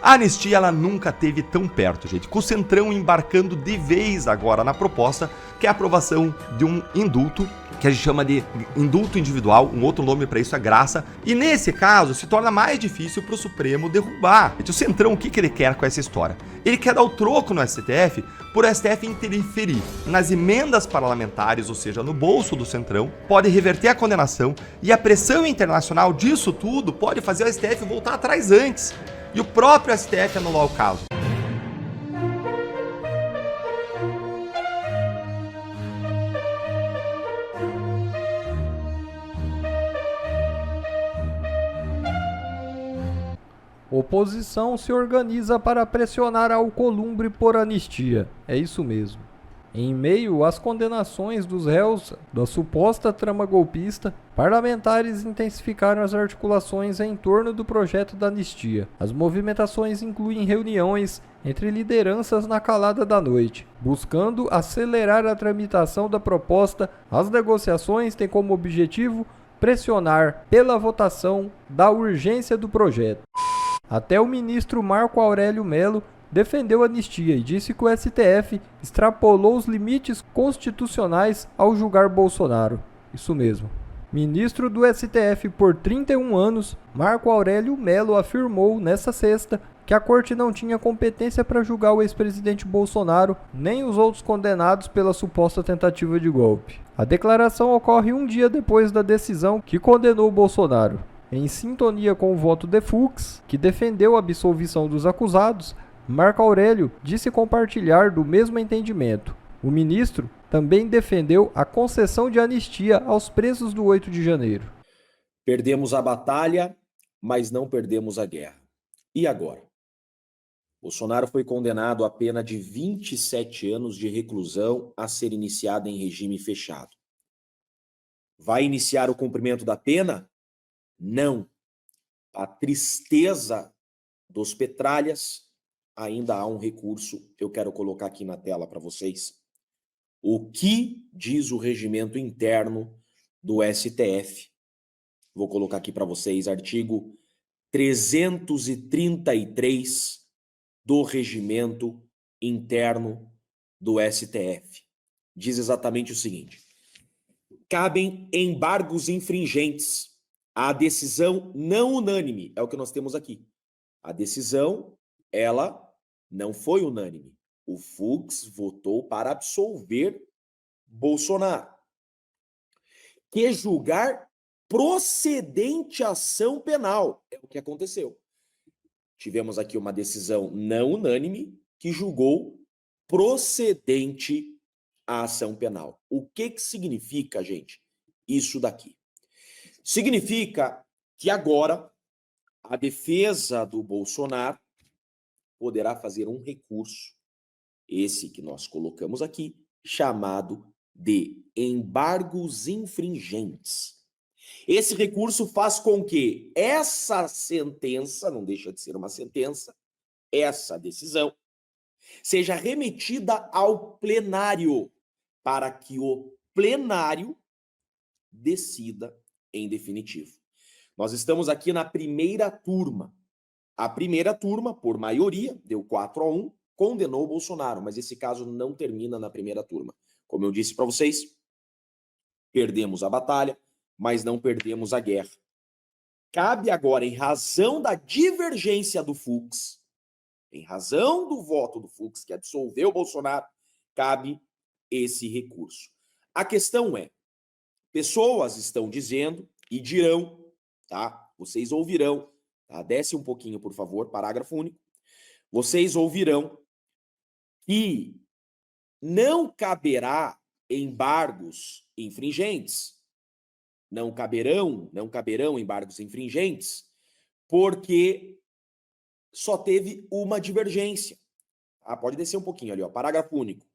A anistia ela nunca teve tão perto, gente, com o Centrão embarcando de vez agora na proposta, que é a aprovação de um indulto, que a gente chama de indulto individual, um outro nome para isso é graça, e nesse caso se torna mais difícil para o Supremo derrubar. Gente, o Centrão, o que ele quer com essa história? Ele quer dar o troco no STF por o STF interferir nas emendas parlamentares, ou seja, no bolso do Centrão, pode reverter a condenação e a pressão internacional disso tudo pode fazer o STF voltar atrás antes e o próprio STF anular o caso. Oposição se organiza para pressionar Alcolumbre por anistia. É isso mesmo. Em meio às condenações dos réus da suposta trama golpista, parlamentares intensificaram as articulações em torno do projeto da anistia. As movimentações incluem reuniões entre lideranças na calada da noite, buscando acelerar a tramitação da proposta. As negociações têm como objetivo pressionar pela votação da urgência do projeto. Até o ministro Marco Aurélio Mello defendeu a anistia e disse que o STF extrapolou os limites constitucionais ao julgar Bolsonaro. Isso mesmo. Ministro do STF por 31 anos, Marco Aurélio Mello afirmou nesta sexta que a corte não tinha competência para julgar o ex-presidente Bolsonaro nem os outros condenados pela suposta tentativa de golpe. A declaração ocorre um dia depois da decisão que condenou Bolsonaro. Em sintonia com o voto de Fux, que defendeu a absolvição dos acusados, Marco Aurélio disse compartilhar do mesmo entendimento. O ministro também defendeu a concessão de anistia aos presos do 8 de janeiro. Perdemos a batalha, mas não perdemos a guerra. E agora? Bolsonaro foi condenado a pena de 27 anos de reclusão a ser iniciada em regime fechado. Vai iniciar o cumprimento da pena? Não. A tristeza dos petralhas, ainda há um recurso, eu quero colocar aqui na tela para vocês. O que diz o regimento interno do STF? Vou colocar aqui para vocês, artigo 333 do regimento interno do STF. Diz exatamente o seguinte: cabem embargos infringentes à decisão não unânime, é o que nós temos aqui. A decisão, ela não foi unânime. O Fux votou para absolver Bolsonaro. Que julgar procedente ação penal, é o que aconteceu. Tivemos aqui uma decisão não unânime que julgou procedente a ação penal. O que significa, gente, isso daqui? Significa que agora a defesa do Bolsonaro poderá fazer um recurso, esse que nós colocamos aqui, chamado de embargos infringentes. Esse recurso faz com que essa sentença, não deixa de ser uma sentença, essa decisão, seja remetida ao plenário, para que o plenário decida em definitivo. Nós estamos aqui na primeira turma. A primeira turma, por maioria, deu 4-1, condenou o Bolsonaro, mas esse caso não termina na primeira turma. Como eu disse para vocês, perdemos a batalha, mas não perdemos a guerra. Cabe agora, em razão da divergência do Fux, em razão do voto do Fux, que absolveu o Bolsonaro, cabe esse recurso. A questão é, pessoas estão dizendo e dirão, tá? Vocês ouvirão, tá? Desce um pouquinho, por favor, parágrafo único. Vocês ouvirão que não caberá embargos infringentes. Não caberão embargos infringentes, porque só teve uma divergência. Ah, pode descer um pouquinho ali, ó, parágrafo único.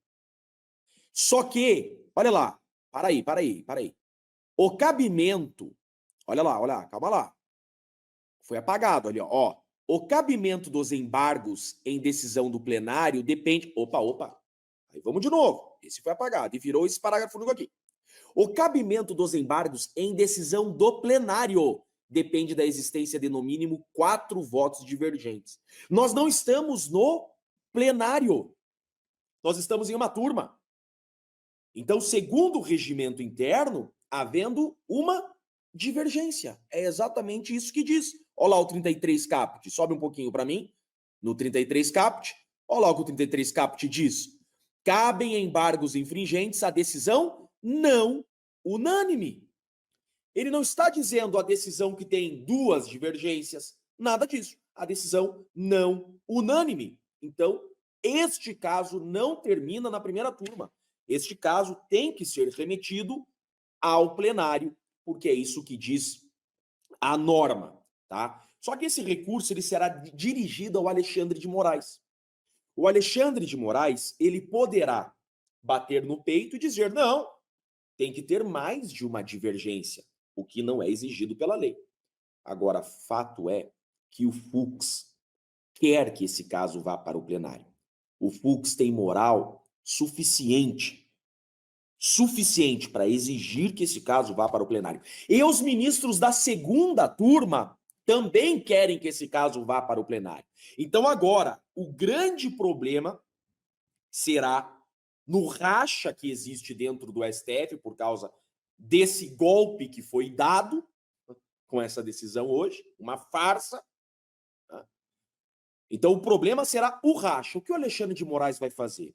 Só que, olha lá, para aí. O cabimento, olha lá, calma lá. Foi apagado ali, ó. O cabimento dos embargos em decisão do plenário depende... Opa. Aí vamos de novo. Esse foi apagado e virou esse parágrafo único aqui. O cabimento dos embargos em decisão do plenário depende da existência de no mínimo 4 votos divergentes. Nós não estamos no plenário. Nós estamos em uma turma. Então, segundo o regimento interno, havendo uma divergência. É exatamente isso que diz. Olha lá o 33 caput. Sobe um pouquinho para mim. No 33 caput. Olha lá o que o 33 caput diz. Cabem embargos infringentes à decisão não unânime. Ele não está dizendo a decisão que tem 2 divergências. Nada disso. A decisão não unânime. Então, este caso não termina na primeira turma. Este caso tem que ser remetido ao plenário, porque é isso que diz a norma, tá? Só que esse recurso ele será dirigido ao Alexandre de Moraes. O Alexandre de Moraes, ele poderá bater no peito e dizer, não, tem que ter mais de uma divergência, o que não é exigido pela lei. Agora, fato é que o Fux quer que esse caso vá para o plenário. O Fux tem moral suficiente para exigir que esse caso vá para o plenário. E os ministros da segunda turma também querem que esse caso vá para o plenário. Então agora, o grande problema será no racha que existe dentro do STF por causa desse golpe que foi dado com essa decisão hoje, uma farsa. Então o problema será o racha. O que o Alexandre de Moraes vai fazer?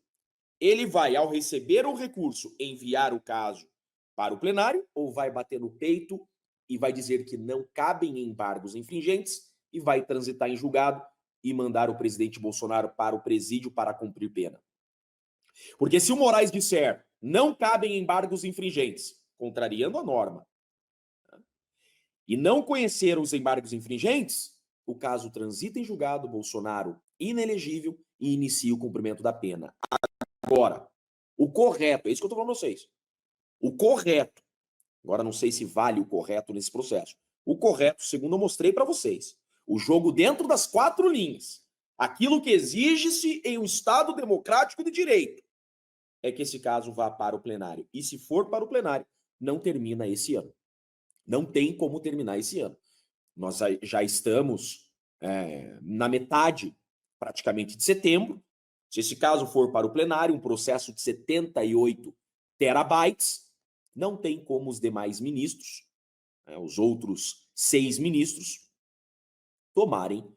Ele vai, ao receber o recurso, enviar o caso para o plenário ou vai bater no peito e vai dizer que não cabem embargos infringentes e vai transitar em julgado e mandar o presidente Bolsonaro para o presídio para cumprir pena? Porque se o Moraes disser não cabem embargos infringentes, contrariando a norma, e não conhecer os embargos infringentes, o caso transita em julgado, Bolsonaro inelegível e inicia o cumprimento da pena. Agora, o correto, é isso que eu estou falando para vocês. O correto, agora não sei se vale o correto nesse processo. O correto, segundo eu mostrei para vocês, o jogo dentro das 4 linhas, aquilo que exige-se em um Estado democrático de direito, é que esse caso vá para o plenário. E se for para o plenário, não termina esse ano. Não tem como terminar esse ano. Nós já estamos na metade, praticamente, de setembro. Se esse caso for para o plenário, um processo de 78 terabytes, não tem como os demais ministros, os outros 6 ministros, tomarem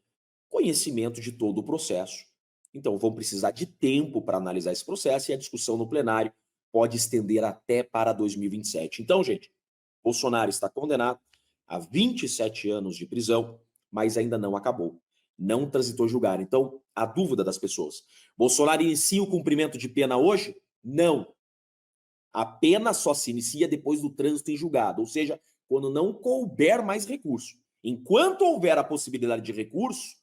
conhecimento de todo o processo. Então, vão precisar de tempo para analisar esse processo e a discussão no plenário pode estender até para 2027. Então, gente, Bolsonaro está condenado a 27 anos de prisão, mas ainda não acabou. Não transitou julgar. Então, a dúvida das pessoas. Bolsonaro inicia o cumprimento de pena hoje? Não. A pena só se inicia depois do trânsito em julgado, ou seja, quando não couber mais recurso. Enquanto houver a possibilidade de recurso,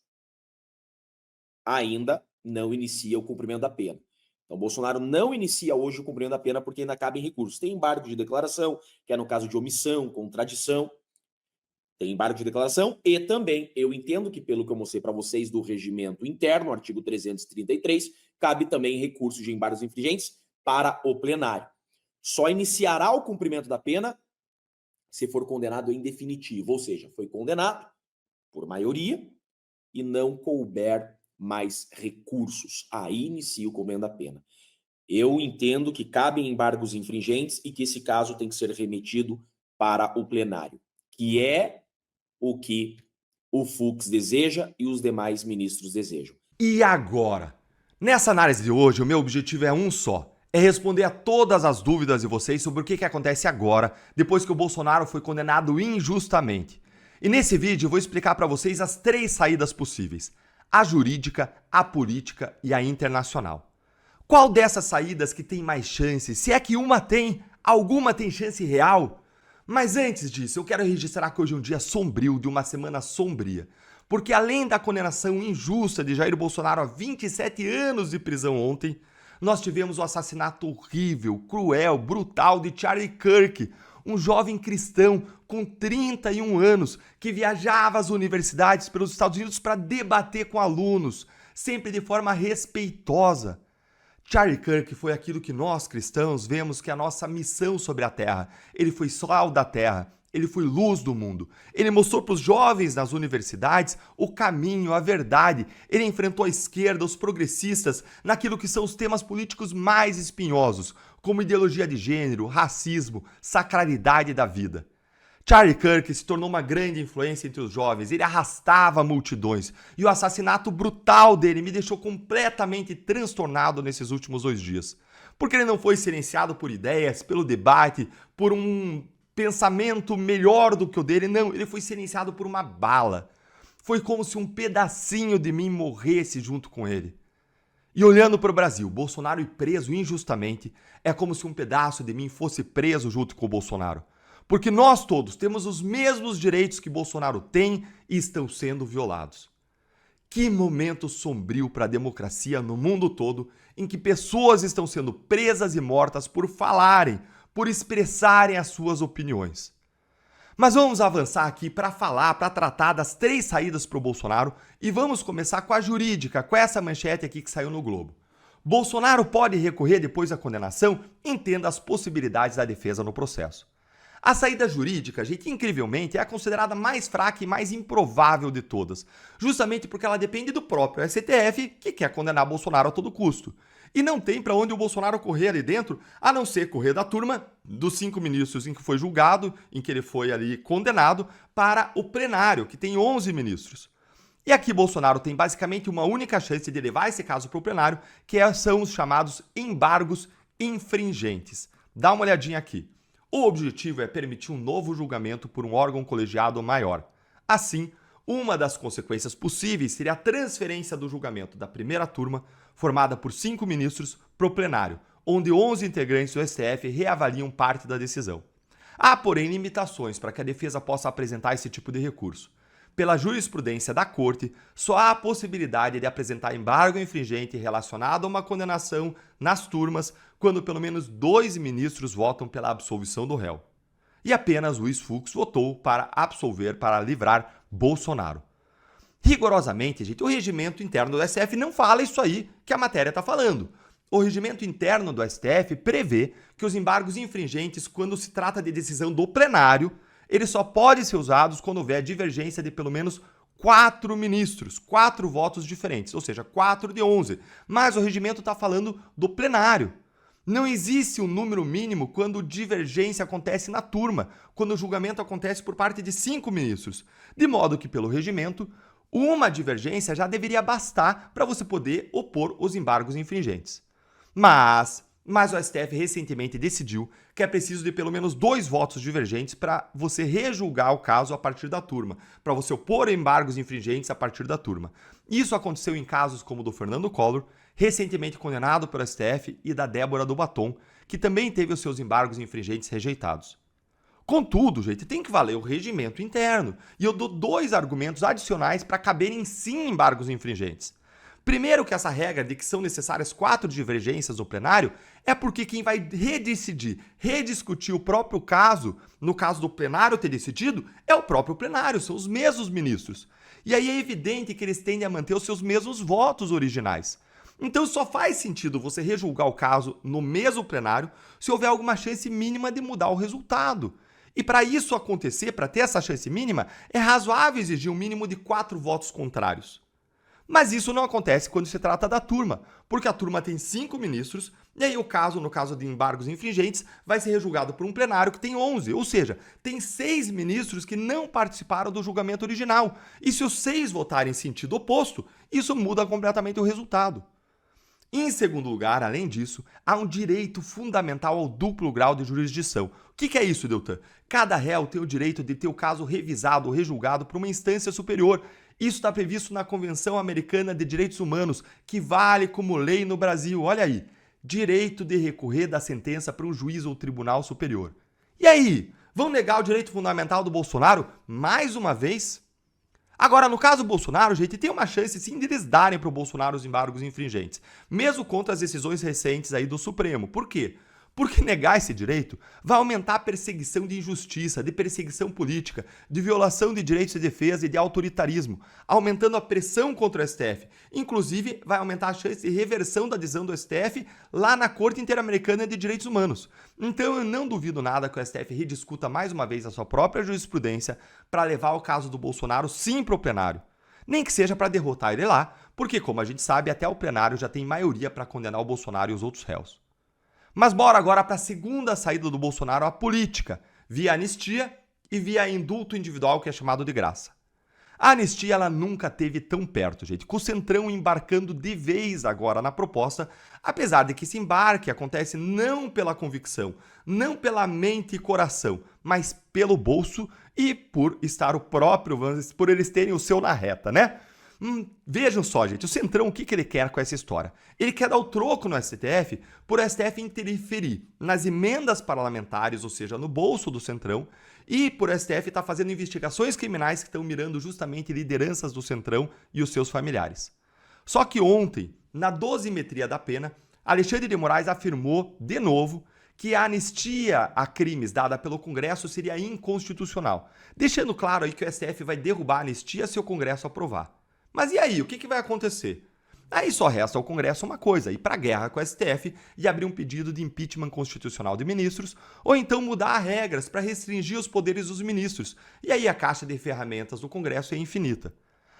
ainda não inicia o cumprimento da pena. Então, Bolsonaro não inicia hoje o cumprimento da pena porque ainda cabe em recursos. Tem embargo de declaração, que é no caso de omissão, contradição. Tem embargo de declaração e também, eu entendo que pelo que eu mostrei para vocês do regimento interno, artigo 333, cabe também recurso de embargos infringentes para o plenário. Só iniciará o cumprimento da pena se for condenado em definitivo, ou seja, foi condenado por maioria e não couber mais recursos. Aí inicia o cumprimento da pena. Eu entendo que cabem embargos infringentes e que esse caso tem que ser remetido para o plenário, que é o que o Fux deseja e os demais ministros desejam. E agora? Nessa análise de hoje, o meu objetivo é um só. É responder a todas as dúvidas de vocês sobre o que acontece agora, depois que o Bolsonaro foi condenado injustamente. E nesse vídeo eu vou explicar para vocês as 3 saídas possíveis: a jurídica, a política e a internacional. Qual dessas saídas que tem mais chance? Se é que uma tem, alguma tem chance real? Mas antes disso, eu quero registrar que hoje é um dia sombrio, de uma semana sombria. Porque além da condenação injusta de Jair Bolsonaro a 27 anos de prisão ontem, nós tivemos o assassinato horrível, cruel, brutal de Charlie Kirk, um jovem cristão com 31 anos que viajava às universidades pelos Estados Unidos para debater com alunos, sempre de forma respeitosa. Charlie Kirk foi aquilo que nós, cristãos, vemos que é a nossa missão sobre a Terra. Ele foi sal da Terra, Ele foi luz do mundo. Ele mostrou para os jovens nas universidades o caminho, a verdade. Ele enfrentou a esquerda, os progressistas, naquilo que são os temas políticos mais espinhosos, como ideologia de gênero, racismo, sacralidade da vida. Charlie Kirk se tornou uma grande influência entre os jovens, ele arrastava multidões e o assassinato brutal dele me deixou completamente transtornado nesses últimos 2 dias. Porque ele não foi silenciado por ideias, pelo debate, por um pensamento melhor do que o dele, não, ele foi silenciado por uma bala. Foi como se um pedacinho de mim morresse junto com ele. E olhando para o Brasil, Bolsonaro ir preso injustamente é como se um pedaço de mim fosse preso junto com o Bolsonaro. Porque nós todos temos os mesmos direitos que Bolsonaro tem e estão sendo violados. Que momento sombrio para a democracia no mundo todo, em que pessoas estão sendo presas e mortas por falarem, por expressarem as suas opiniões. Mas vamos avançar aqui para falar, para tratar das 3 saídas para o Bolsonaro e vamos começar com a jurídica, com essa manchete aqui que saiu no Globo. Bolsonaro pode recorrer depois da condenação? Entenda as possibilidades da defesa no processo. A saída jurídica, gente, incrivelmente, é a considerada mais fraca e mais improvável de todas, justamente porque ela depende do próprio STF, que quer condenar Bolsonaro a todo custo. E não tem para onde o Bolsonaro correr ali dentro, a não ser correr da turma dos 5 ministros em que foi julgado, em que ele foi ali condenado, para o plenário, que tem 11 ministros. E aqui Bolsonaro tem basicamente uma única chance de levar esse caso para o plenário, que são os chamados embargos infringentes. Dá uma olhadinha aqui. O objetivo é permitir um novo julgamento por um órgão colegiado maior. Assim, uma das consequências possíveis seria a transferência do julgamento da primeira turma, formada por 5 ministros, para o plenário, onde 11 integrantes do STF reavaliam parte da decisão. Há, porém, limitações para que a defesa possa apresentar esse tipo de recurso. Pela jurisprudência da Corte, só há a possibilidade de apresentar embargo infringente relacionado a uma condenação nas turmas quando pelo menos 2 ministros votam pela absolvição do réu. E apenas Luiz Fux votou para absolver, para livrar Bolsonaro. Rigorosamente, gente, o regimento interno do STF não fala isso aí que a matéria está falando. O regimento interno do STF prevê que os embargos infringentes, quando se trata de decisão do plenário, eles só podem ser usados quando houver divergência de pelo menos 4 ministros, 4 votos diferentes, ou seja, 4 de 11. Mas o regimento está falando do plenário. Não existe um número mínimo quando divergência acontece na turma, quando o julgamento acontece por parte de 5 ministros. De modo que, pelo regimento, uma divergência já deveria bastar para você poder opor os embargos infringentes. Mas o STF recentemente decidiu que é preciso de pelo menos 2 votos divergentes para você rejulgar o caso a partir da turma, para você opor embargos infringentes a partir da turma. Isso aconteceu em casos como o do Fernando Collor, recentemente condenado pelo STF, e da Débora do Batom, que também teve os seus embargos infringentes rejeitados. Contudo, gente, tem que valer o regimento interno, e eu dou 2 argumentos adicionais para caberem sim embargos infringentes. Primeiro, que essa regra de que são necessárias 4 divergências no plenário é porque quem vai rediscutir o próprio caso, no caso do plenário ter decidido, é o próprio plenário, são os mesmos ministros. E aí é evidente que eles tendem a manter os seus mesmos votos originais. Então só faz sentido você rejulgar o caso no mesmo plenário se houver alguma chance mínima de mudar o resultado. E para isso acontecer, para ter essa chance mínima, é razoável exigir um mínimo de 4 votos contrários. Mas isso não acontece quando se trata da turma, porque a turma tem 5 ministros, e aí no caso de embargos infringentes, vai ser rejulgado por um plenário que tem 11, ou seja, tem 6 ministros que não participaram do julgamento original. E se os 6 votarem em sentido oposto, isso muda completamente o resultado. Em segundo lugar, além disso, há um direito fundamental ao duplo grau de jurisdição. O que é isso, Deltan? Cada réu tem o direito de ter o caso revisado ou rejulgado por uma instância superior. Isso está previsto na Convenção Americana de Direitos Humanos, que vale como lei no Brasil. Olha aí, direito de recorrer da sentença para um juiz ou tribunal superior. E aí, vão negar o direito fundamental do Bolsonaro mais uma vez? Agora, no caso do Bolsonaro, gente, tem uma chance sim de eles darem para o Bolsonaro os embargos infringentes, mesmo contra as decisões recentes aí do Supremo. Por quê? Porque negar esse direito vai aumentar a perseguição de injustiça, de perseguição política, de violação de direitos de defesa e de autoritarismo, aumentando a pressão contra o STF. Inclusive, vai aumentar a chance de reversão da decisão do STF lá na Corte Interamericana de Direitos Humanos. Então, eu não duvido nada que o STF rediscuta mais uma vez a sua própria jurisprudência para levar o caso do Bolsonaro sim para o plenário. Nem que seja para derrotar ele lá, porque, como a gente sabe, até o plenário já tem maioria para condenar o Bolsonaro e os outros réus. Mas bora agora para a segunda saída do Bolsonaro à política, via anistia e via indulto individual, que é chamado de graça. A anistia ela nunca esteve tão perto, gente, com o Centrão embarcando de vez agora na proposta, apesar de que esse embarque acontece não pela convicção, não pela mente e coração, mas pelo bolso e por estar o próprio, por eles terem o seu na reta, né? Vejam só, gente, o Centrão, o que ele quer com essa história? Ele quer dar o troco no STF por o STF interferir nas emendas parlamentares, ou seja, no bolso do Centrão, e por o STF estar fazendo investigações criminais que estão mirando justamente lideranças do Centrão e os seus familiares. Só que ontem, na dosimetria da pena, Alexandre de Moraes afirmou, de novo, que a anistia a crimes dada pelo Congresso seria inconstitucional, deixando claro aí que o STF vai derrubar a anistia se o Congresso aprovar. Mas e aí, o que vai acontecer? Aí só resta ao Congresso uma coisa, ir para a guerra com o STF e abrir um pedido de impeachment constitucional de ministros, ou então mudar as regras para restringir os poderes dos ministros, e aí a caixa de ferramentas do Congresso é infinita.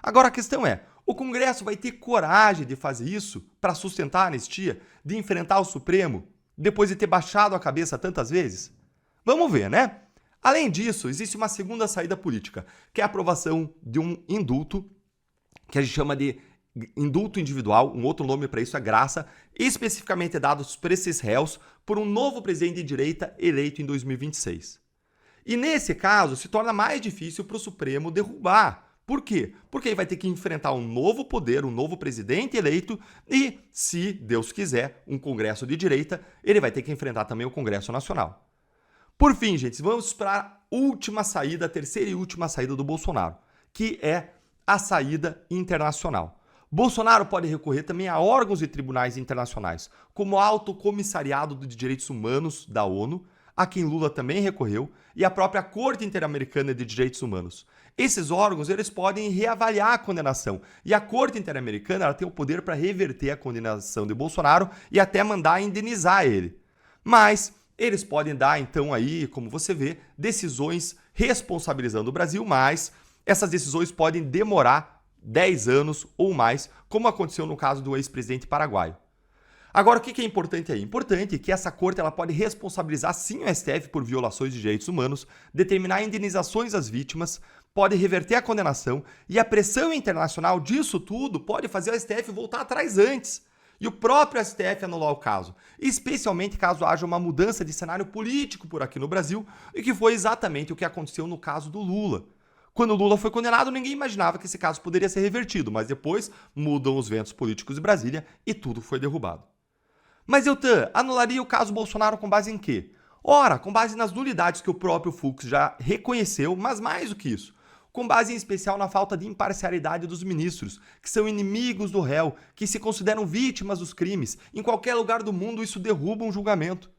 Agora a questão é, o Congresso vai ter coragem de fazer isso para sustentar a anistia, de enfrentar o Supremo, depois de ter baixado a cabeça tantas vezes? Vamos ver, né? Além disso, existe uma segunda saída política, que é a aprovação de um indulto, que a gente chama de indulto individual, um outro nome para isso é graça, especificamente dados para esses réus por um novo presidente de direita eleito em 2026. E nesse caso, se torna mais difícil para o Supremo derrubar. Por quê? Porque ele vai ter que enfrentar um novo poder, um novo presidente eleito e, se Deus quiser, um Congresso de direita, ele vai ter que enfrentar também o Congresso Nacional. Por fim, gente, vamos para a última saída, a terceira e última saída do Bolsonaro, que é a saída internacional. Bolsonaro pode recorrer também a órgãos e tribunais internacionais, como o Alto Comissariado de Direitos Humanos da ONU, a quem Lula também recorreu, e a própria Corte Interamericana de Direitos Humanos. Esses órgãos eles podem reavaliar a condenação, e a Corte Interamericana ela tem o poder para reverter a condenação de Bolsonaro e até mandar indenizar ele. Mas eles podem dar, então, aí, como você vê, decisões responsabilizando o Brasil, mas essas decisões podem demorar 10 anos ou mais, como aconteceu no caso do ex-presidente paraguaio. Agora, o que é importante aí? Importante é que essa corte ela pode responsabilizar sim o STF por violações de direitos humanos, determinar indenizações às vítimas, pode reverter a condenação e a pressão internacional disso tudo pode fazer o STF voltar atrás antes e o próprio STF anular o caso, especialmente caso haja uma mudança de cenário político por aqui no Brasil, e que foi exatamente o que aconteceu no caso do Lula. Quando o Lula foi condenado, ninguém imaginava que esse caso poderia ser revertido, mas depois mudam os ventos políticos de Brasília e tudo foi derrubado. Mas Eltan, anularia o caso Bolsonaro com base em quê? Ora, com base nas nulidades que o próprio Fux já reconheceu, mas mais do que isso, com base em especial na falta de imparcialidade dos ministros, que são inimigos do réu, que se consideram vítimas dos crimes. Em qualquer lugar do mundo isso derruba um julgamento.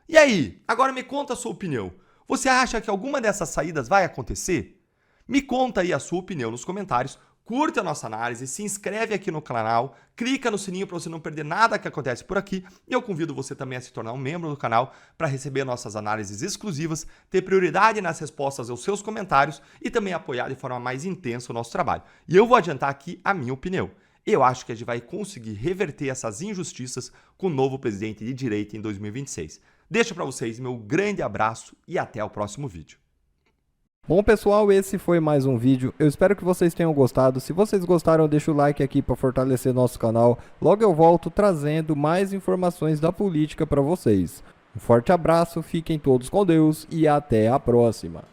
E aí, agora me conta a sua opinião. Você acha que alguma dessas saídas vai acontecer? Me conta aí a sua opinião nos comentários, curte a nossa análise, se inscreve aqui no canal, clica no sininho para você não perder nada que acontece por aqui e eu convido você também a se tornar um membro do canal para receber nossas análises exclusivas, ter prioridade nas respostas aos seus comentários e também apoiar de forma mais intensa o nosso trabalho. E eu vou adiantar aqui a minha opinião. Eu acho que a gente vai conseguir reverter essas injustiças com o novo presidente de direita em 2026. Deixo para vocês meu grande abraço e até o próximo vídeo. Bom pessoal, esse foi mais um vídeo, eu espero que vocês tenham gostado. Se vocês gostaram, deixa o like aqui para fortalecer nosso canal. Logo eu volto trazendo mais informações da política para vocês. Um forte abraço, fiquem todos com Deus e até a próxima.